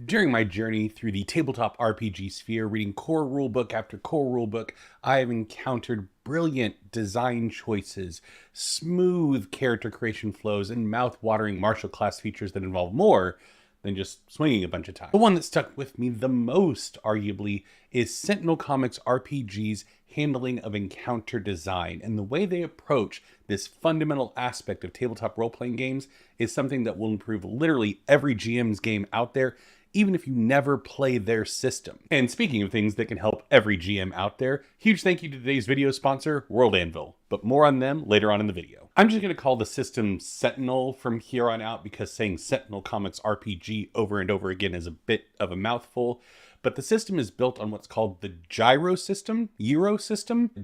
During my journey through the tabletop RPG sphere, reading core rulebook after core rulebook, I have encountered brilliant design choices, smooth character creation flows, and mouth-watering martial class features that involve more than just swinging a bunch of times. The one that stuck with me the most, arguably, is Sentinel Comics RPG's handling of encounter design, and the way they approach this fundamental aspect of tabletop role-playing games is something that will improve literally every GM's game out there, even if you never play their system. And speaking of things that can help every GM out there, huge thank you to today's video sponsor, World Anvil, but more on them later on in the video. I'm just going to call the system Sentinel from here on out because saying Sentinel Comics RPG over and over again is a bit of a mouthful, but the system is built on what's called the Gyro system,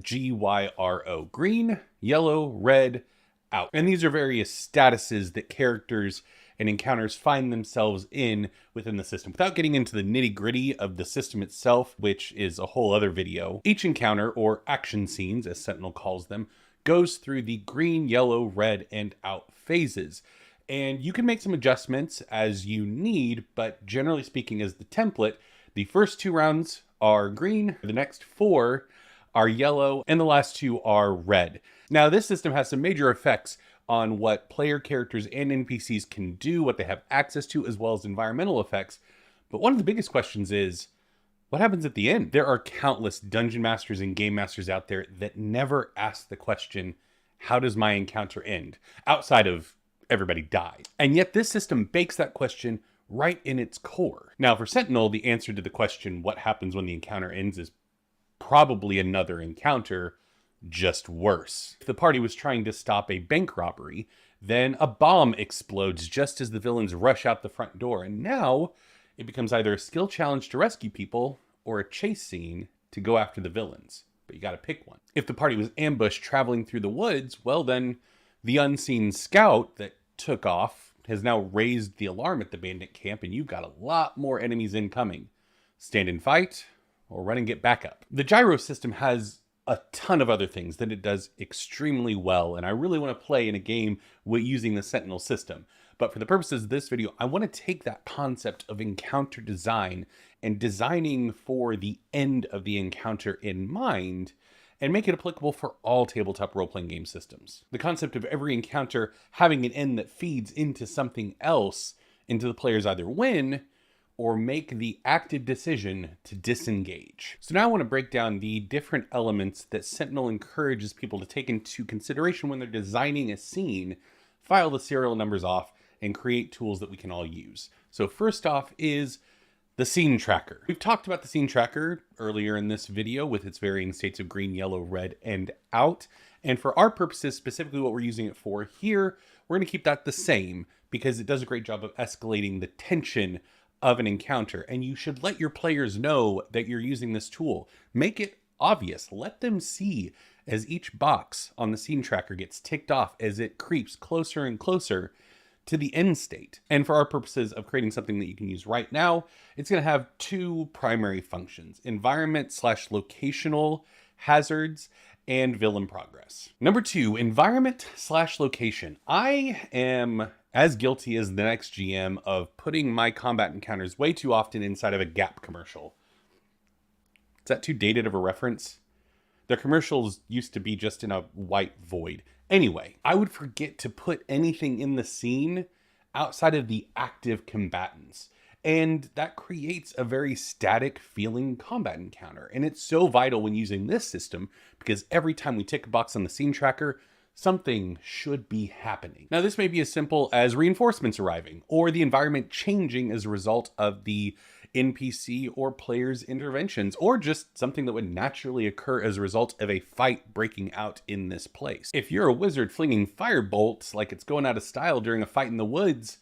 G-Y-R-O, green, yellow, red, out. And these are various statuses that characters and encounters find themselves in within the system. Without getting into the nitty-gritty of the system itself, which is a whole other video, each encounter, or action scenes as Sentinel calls them, goes through the green, yellow, red, and out phases. And you can make some adjustments as you need, but generally speaking as the template, the first 2 rounds are green, the next 4 are yellow, and the last 2 are red. Now, this system has some major effects on what player characters and NPCs can do, what they have access to, as well as environmental effects. But one of the biggest questions is, what happens at the end? There are countless dungeon masters and game masters out there that never ask the question, how does my encounter end? Outside of everybody died. And yet this system bakes that question right in its core. Now for Sentinel, the answer to the question, what happens when the encounter ends, is probably another encounter, just worse. If the party was trying to stop a bank robbery, then a bomb explodes just as the villains rush out the front door, and now it becomes either a skill challenge to rescue people or a chase scene to go after the villains. But you gotta pick one. If the party was ambushed traveling through the woods, well then the unseen scout that took off has now raised the alarm at the bandit camp, and you've got a lot more enemies incoming. Stand and fight, or run and get back up. The gyro system has a ton of other things that it does extremely well, and I really want to play in a game using the Sentinel system. But for the purposes of this video, I want to take that concept of encounter design and designing for the end of the encounter in mind, and make it applicable for all tabletop role-playing game systems. The concept of every encounter having an end that feeds into something else, into the players either win or make the active decision to disengage. So now I want to break down the different elements that Sentinel encourages people to take into consideration when they're designing a scene, file the serial numbers off, and create tools that we can all use. So first off is the scene tracker. We've talked about the scene tracker earlier in this video with its varying states of green, yellow, red, and out. And for our purposes, specifically what we're using it for here, we're going to keep that the same because it does a great job of escalating the tension of an encounter. And you should let your players know that you're using this tool. Make it obvious. Let them see as each box on the scene tracker gets ticked off as it creeps closer and closer to the end state. And for our purposes of creating something that you can use right now, it's going to have 2 primary functions: environment/locational hazards and villain progress. Number 2, environment/location. I am as guilty as the next GM of putting my combat encounters way too often inside of a Gap commercial. Is that too dated of a reference? Their commercials used to be just in a white void. Anyway, I would forget to put anything in the scene outside of the active combatants. And that creates a very static feeling combat encounter. And it's so vital when using this system because every time we tick a box on the scene tracker, something should be happening. Now, this may be as simple as reinforcements arriving or the environment changing as a result of the NPC or player's interventions, or just something that would naturally occur as a result of a fight breaking out in this place. If you're a wizard flinging fire bolts like it's going out of style during a fight in the woods,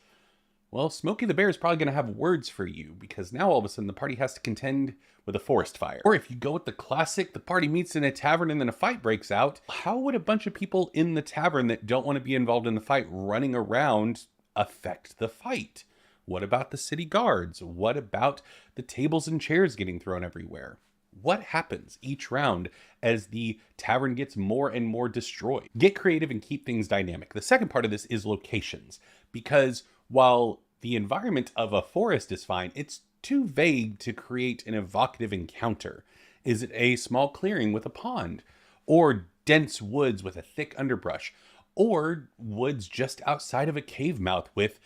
well, Smokey the Bear is probably going to have words for you because now all of a sudden the party has to contend with a forest fire. Or if you go with the classic, the party meets in a tavern and then a fight breaks out, how would a bunch of people in the tavern that don't want to be involved in the fight running around affect the fight? What about the city guards? What about the tables and chairs getting thrown everywhere? What happens each round as the tavern gets more and more destroyed? Get creative and keep things dynamic. The second part of this is locations, because while the environment of a forest is fine, it's too vague to create an evocative encounter? Is it a small clearing with a pond? Or dense woods with a thick underbrush? Or woods just outside of a cave mouth with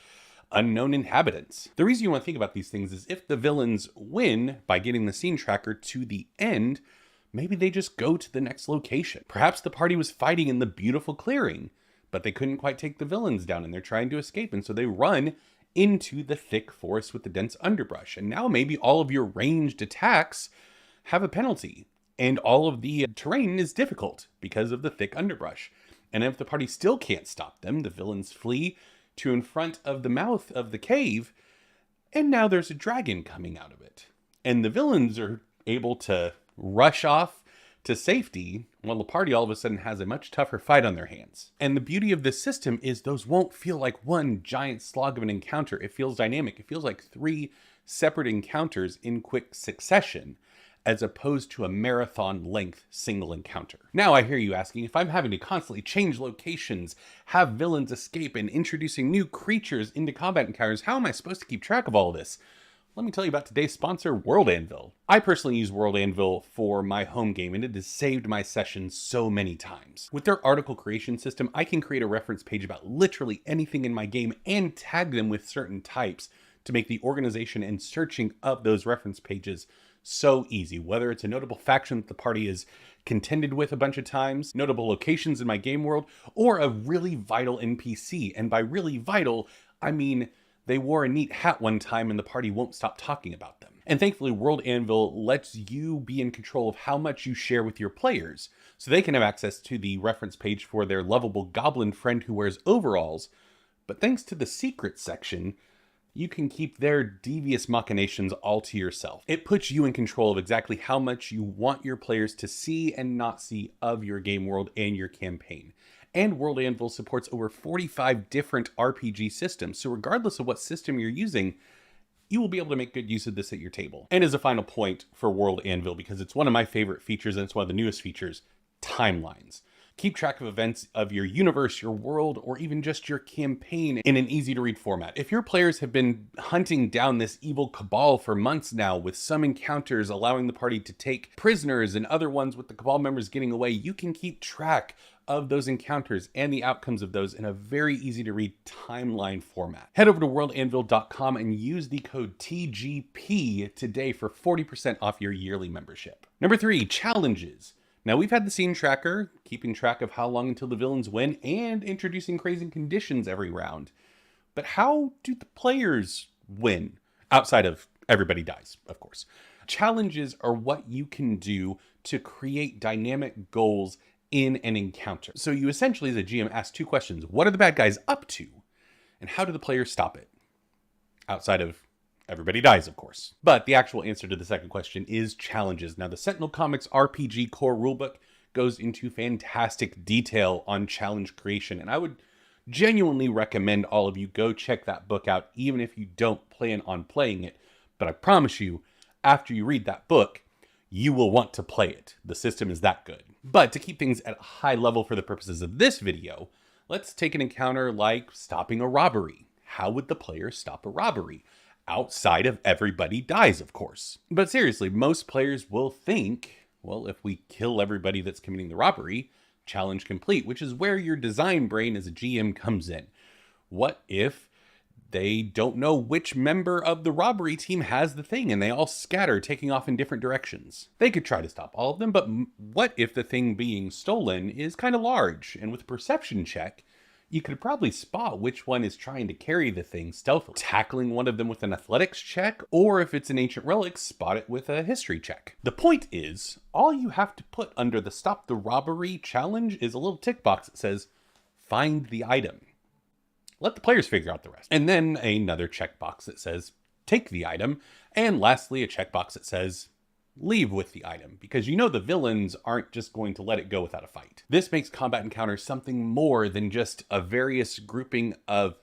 unknown inhabitants? The reason you want to think about these things is if the villains win by getting the scene tracker to the end, maybe they just go to the next location. Perhaps the party was fighting in the beautiful clearing, but they couldn't quite take the villains down and they're trying to escape. And so they run into the thick forest with the dense underbrush. And now maybe all of your ranged attacks have a penalty and all of the terrain is difficult because of the thick underbrush. And if the party still can't stop them, the villains flee to in front of the mouth of the cave. And now there's a dragon coming out of it. And the villains are able to rush off to safety, while the party all of a sudden has a much tougher fight on their hands. And the beauty of this system is those won't feel like one giant slog of an encounter. It feels dynamic. It feels like 3 separate encounters in quick succession, as opposed to a marathon length single encounter. Now I hear you asking, if I'm having to constantly change locations, have villains escape, and introducing new creatures into combat encounters, how am I supposed to keep track of all of this? Let me tell you about today's sponsor, World Anvil. I personally use World Anvil for my home game, and it has saved my sessions so many times. With their article creation system, I can create a reference page about literally anything in my game and tag them with certain types to make the organization and searching of those reference pages so easy. Whether it's a notable faction that the party is contended with a bunch of times, notable locations in my game world, or a really vital NPC. And by really vital, I mean they wore a neat hat one time and the party won't stop talking about them. And thankfully, World Anvil lets you be in control of how much you share with your players, so they can have access to the reference page for their lovable goblin friend who wears overalls. But thanks to the secret section, you can keep their devious machinations all to yourself. It puts you in control of exactly how much you want your players to see and not see of your game world and your campaign. And World Anvil supports over 45 different RPG systems, so regardless of what system you're using, you will be able to make good use of this at your table. And as a final point for World Anvil, because it's one of my favorite features and it's one of the newest features, timelines. Keep track of events of your universe, your world, or even just your campaign in an easy to read format. If your players have been hunting down this evil cabal for months now, with some encounters allowing the party to take prisoners and other ones with the cabal members getting away, you can keep track of those encounters and the outcomes of those in a very easy to read timeline format. Head over to worldanvil.com and use the code TGP today for 40% off your yearly membership. Number 3, challenges. Now, we've had the scene tracker, keeping track of how long until the villains win, and introducing crazy conditions every round. But how do the players win? Outside of everybody dies, of course. Challenges are what you can do to create dynamic goals in an encounter. So you essentially, as a GM, ask 2 questions. What are the bad guys up to? And how do the players stop it? Outside of everybody dies, of course. But the actual answer to the second question is challenges. Now, the Sentinel Comics RPG core rulebook goes into fantastic detail on challenge creation, and I would genuinely recommend all of you go check that book out, even if you don't plan on playing it. But I promise you, after you read that book, you will want to play it. The system is that good. But to keep things at a high level for the purposes of this video, let's take an encounter like stopping a robbery. How would the player stop a robbery? Outside of everybody dies, of course. But seriously, most players will think, well, if we kill everybody that's committing the robbery, challenge complete, which is where your design brain as a GM comes in. What if they don't know which member of the robbery team has the thing and they all scatter, taking off in different directions? They could try to stop all of them, but what if the thing being stolen is kind of large? And with a perception check, you could probably spot which one is trying to carry the thing stealthily, tackling one of them with an athletics check, or if it's an ancient relic, spot it with a history check. The point is, all you have to put under the stop the robbery challenge is a little tick box that says, find the item. Let the players figure out the rest. And then another checkbox that says, take the item. And lastly, a checkbox that says, leave with the item, because you know the villains aren't just going to let it go without a fight. This makes combat encounters something more than just a various grouping of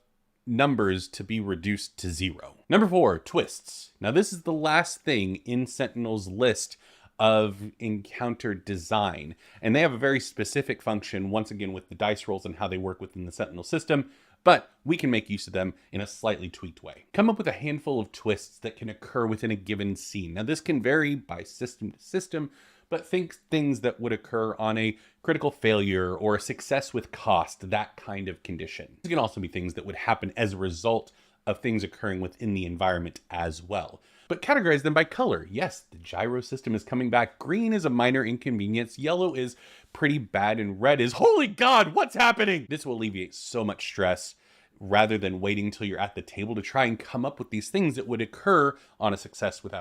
numbers to be reduced to 0. Number 4, twists. Now this is the last thing in Sentinel's list of encounter design, and they have a very specific function, once again with the dice rolls and how they work within the Sentinel system, but we can make use of them in a slightly tweaked way. Come up with a handful of twists that can occur within a given scene. Now, this can vary by system to system, but think things that would occur on a critical failure or a success with cost, that kind of condition. These can also be things that would happen as a result of things occurring within the environment as well. But categorize them by color. Yes, the gyro system is coming back. Green is a minor inconvenience. Yellow is pretty bad, and red is, holy God, what's happening? This will alleviate so much stress rather than waiting until you're at the table to try and come up with these things that would occur on a success with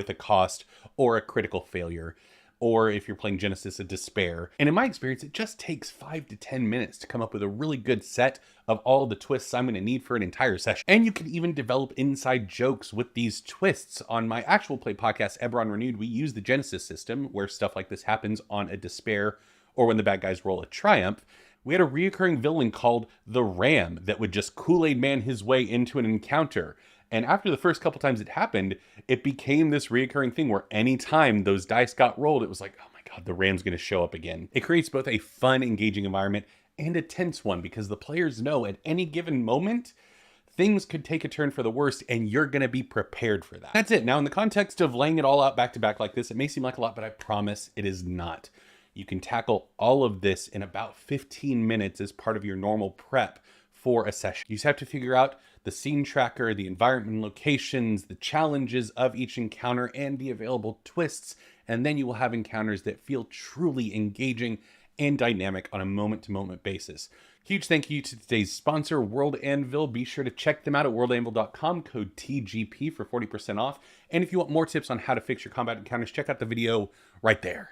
a cost or a critical failure. Or if you're playing Genesis, a despair. And in my experience, it just takes 5 to 10 minutes to come up with a really good set of all the twists I'm going to need for an entire session. And you can even develop inside jokes with these twists. On my actual play podcast, Eberron Renewed, we use the Genesis system where stuff like this happens on a despair or when the bad guys roll a triumph. We had a reoccurring villain called the Ram that would just Kool-Aid man his way into an encounter. And after the first couple times it happened, it became this reoccurring thing where anytime those dice got rolled, it was like, oh my God, the Ram's going to show up again. It creates both a fun, engaging environment and a tense one because the players know at any given moment, things could take a turn for the worst and you're going to be prepared for that. That's it. Now, in the context of laying it all out back to back like this, it may seem like a lot, but I promise it is not. You can tackle all of this in about 15 minutes as part of your normal prep for a session. You just have to figure out the scene tracker, the environment and locations, the challenges of each encounter, and the available twists, and then you will have encounters that feel truly engaging and dynamic on a moment-to-moment basis. Huge thank you to today's sponsor, World Anvil. Be sure to check them out at worldanvil.com, code TGP for 40% off. And if you want more tips on how to fix your combat encounters, check out the video right there.